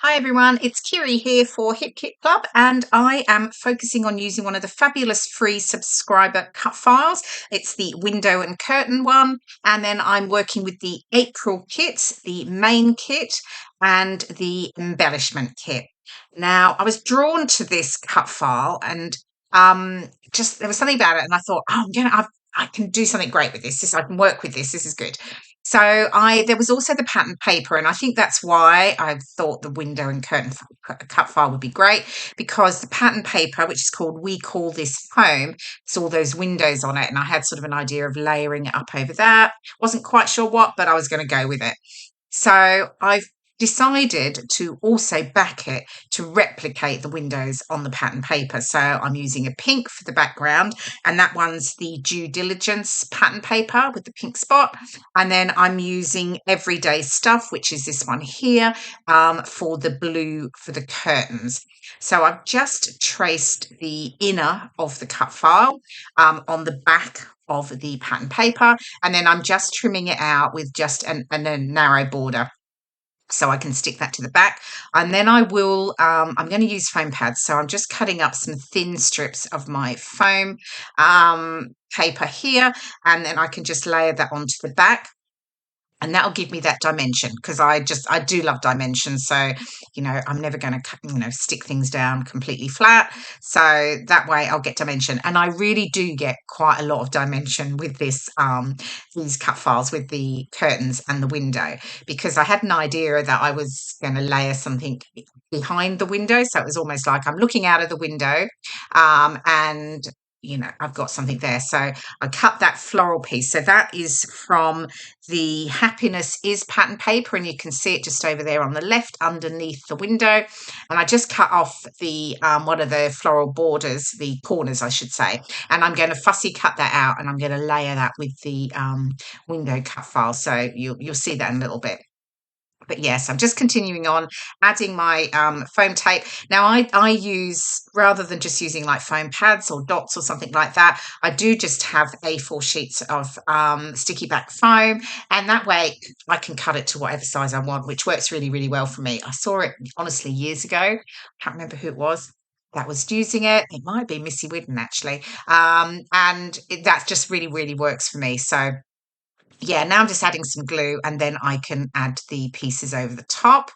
Hi everyone, it's Kiri here for Hip Kit Club, and I am focusing on using one of the fabulous free subscriber cut files. It's the window and curtain one, and then I'm working with the April kit, the main kit, and the embellishment kit. Now, I was drawn to this cut file, and just there was something about it, and I thought, I can do something great with this. I can work with this. This is good. So there was also the pattern paper, and I think that's why I thought the window and curtain cut file would be great, because the pattern paper, which is called We Call This Home, it's all those windows on it, and I had sort of an idea of layering it up over that. Wasn't quite sure what, but I was going to go with it. So I've decided to also back it to replicate the windows on the pattern paper. So I'm using a pink for the background, and that one's the Due Diligence pattern paper with the pink spot. And then I'm using Everyday Stuff, which is this one here, for the blue for the curtains. So I've just traced the inner of the cut file on the back of the pattern paper, and then I'm just trimming it out with just a narrow border so I can stick that to the back. And then I'm going to use foam pads, so I'm just cutting up some thin strips of my foam paper here, and then I can just layer that onto the back. And that'll give me that dimension, because I do love dimensions. So, I'm never going to, stick things down completely flat. So that way I'll get dimension. And I really do get quite a lot of dimension with these cut files with the curtains and the window, because I had an idea that I was going to layer something behind the window. So it was almost like I'm looking out of the window, and I've got something there. So I cut that floral piece. So that is from the Happiness Is pattern paper, and you can see it just over there on the left underneath the window. And I just cut off the one of the floral borders, the corners I should say, and I'm going to fussy cut that out, and I'm going to layer that with the window cut file. So you'll see that in a little bit. But yes, I'm just continuing on adding my foam tape. Now I use, rather than just using like foam pads or dots or something like that, I do just have A4 sheets of sticky back foam, and that way I can cut it to whatever size I want, which works really, really well for me. I saw it honestly years ago. I can't remember who it was that was using it. It might be Missy Whidden actually. That just really, really works for me. So yeah, now I'm just adding some glue, and then I can add the pieces over the top,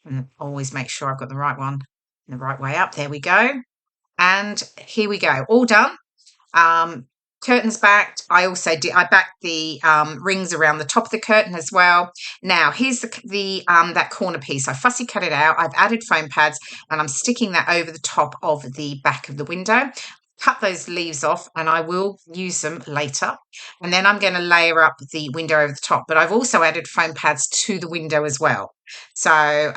and always make sure I've got the right one the right way up. There we go. And here we go. All done. Um, Curtains backed. I backed the rings around the top of the curtain as well. Now here's the that corner piece. I fussy cut it out. I've added foam pads, and I'm sticking that over the top of the back of the window. Cut those leaves off, and I will use them later. And then I'm going to layer up the window over the top. But I've also added foam pads to the window as well. So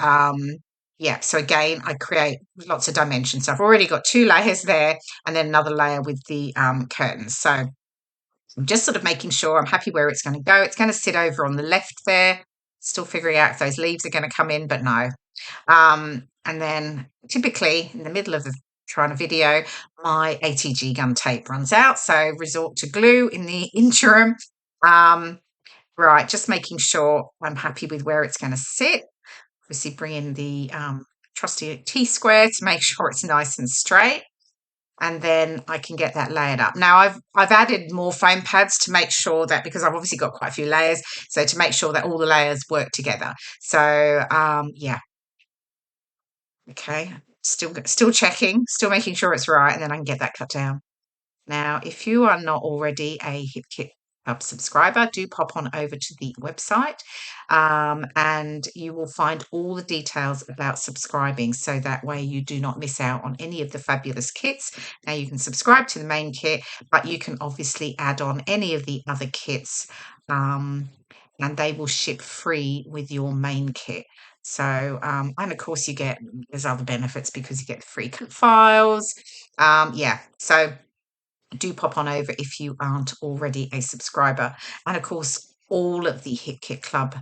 yeah, so again, I create lots of dimensions. So I've already got 2 layers there, and then another layer with the curtains. So I'm just sort of making sure I'm happy where it's going to go. It's going to sit over on the left there. Still figuring out if those leaves are going to come in, but no. And then typically in the middle of the trying a video, my ATG gun tape runs out, so resort to glue in the interim. Right, just making sure I'm happy with where it's going to sit. Obviously bring in the trusty T-square to make sure it's nice and straight, and then I can get that layered up. Now I've added more foam pads to make sure that, because I've obviously got quite a few layers, so to make sure that all the layers work together. So yeah, okay, still checking, still making sure it's right, and then I can get that cut down. Now, if you are not already a HipKit Club subscriber, do pop on over to the website, and you will find all the details about subscribing, so that way you do not miss out on any of the fabulous kits. Now you can subscribe to the main kit, but you can obviously add on any of the other kits, and they will ship free with your main kit. So, and of course there's other benefits, because you get the free cut files. Yeah, so do pop on over if you aren't already a subscriber. And of course, all of the HipKit Club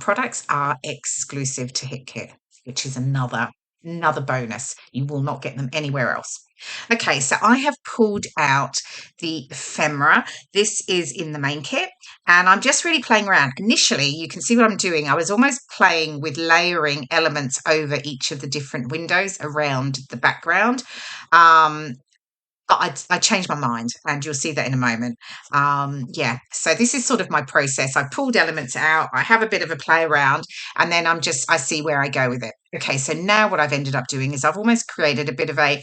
products are exclusive to HipKit, which is another Another bonus. You will not get them anywhere else. Okay, so I have pulled out the ephemera. This is in the main kit, and I'm just really playing around. Initially, you can see what I'm doing. I was almost playing with layering elements over each of the different windows around the background. But I changed my mind, and you'll see that in a moment. Yeah, so this is sort of my process. I pulled elements out, I have a bit of a play around, and then I see where I go with it. Okay, so now what I've ended up doing is I've almost created a bit of a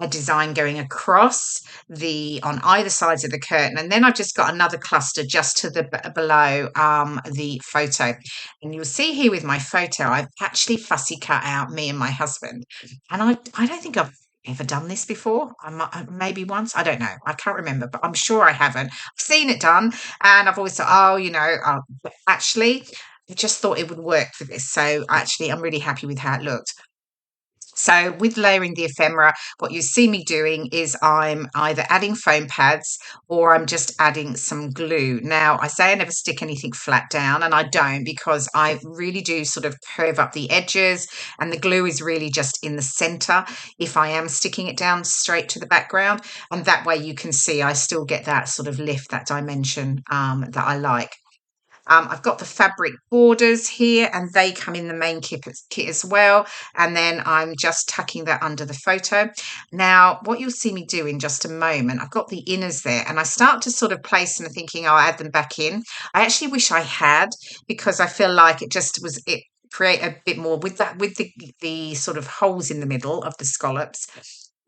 design going across on either sides of the curtain, and then I've just got another cluster just to the below the photo. And you'll see here with my photo, I've actually fussy cut out me and my husband, and I don't think I've ever done this before. Maybe once. I don't know. I can't remember, but I'm sure I haven't. I've seen it done, and I've always thought, oh, but actually, I just thought it would work for this. So actually, I'm really happy with how it looked. So with layering the ephemera, what you see me doing is I'm either adding foam pads or I'm just adding some glue. Now, I say I never stick anything flat down, and I don't, because I really do sort of curve up the edges, and the glue is really just in the center if I am sticking it down straight to the background. And that way you can see I still get that sort of lift, that dimension that I like. I've got the fabric borders here, and they come in the main kit as well. And then I'm just tucking that under the photo. Now, what you'll see me do in just a moment, I've got the inners there, and I start to sort of place them, thinking I'll add them back in. I actually wish I had, because I feel like it create a bit more with the sort of holes in the middle of the scallops.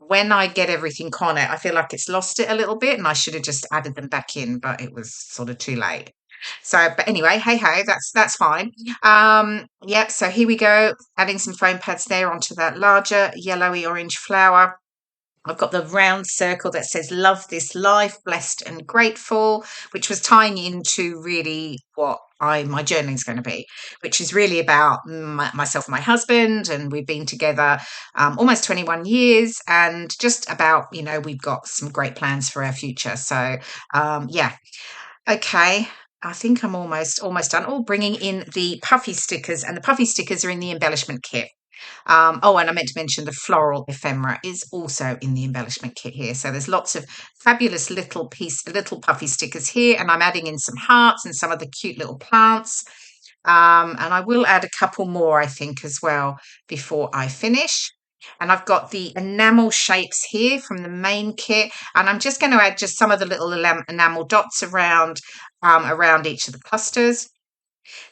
When I get everything on it, I feel like it's lost it a little bit, and I should have just added them back in, but it was sort of too late. So, but anyway, hey ho, that's fine. Yep. So here we go, adding some foam pads there onto that larger yellowy orange flower. I've got the round circle that says "Love this life, blessed and grateful," which was tying into really what my journaling is going to be, which is really about myself and my husband, and we've been together almost 21 years, and just about we've got some great plans for our future. So yeah. Okay, I think I'm almost done. Oh, bringing in the puffy stickers, and the puffy stickers are in the embellishment kit. Oh, and I meant to mention the floral ephemera is also in the embellishment kit here. So there's lots of fabulous little puffy stickers here, and I'm adding in some hearts and some of the cute little plants. And I will add a couple more, I think, as well before I finish. And I've got the enamel shapes here from the main kit, and I'm just going to add just some of the little enamel dots around each of the clusters.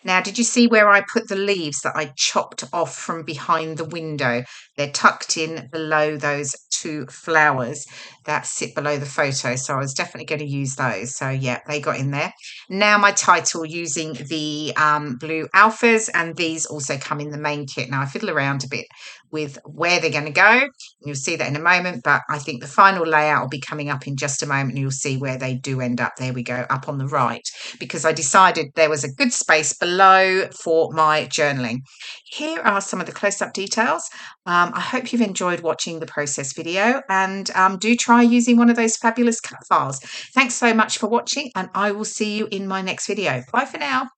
Now, did you see where I put the leaves that I chopped off from behind the window? They're tucked in below those two flowers that sit below the photo. So I was definitely going to use those. So yeah, they got in there. Now my title using the blue alphas, and these also come in the main kit. Now I fiddle around a bit with where they're going to go. You'll see that in a moment, but I think the final layout will be coming up in just a moment, and you'll see where they do end up. There we go, up on the right, because I decided there was a good space below for my journaling. Here are some of the close-up details. I hope you've enjoyed watching the process video, and do try using one of those fabulous cut files. Thanks so much for watching, and I will see you in my next video. Bye for now.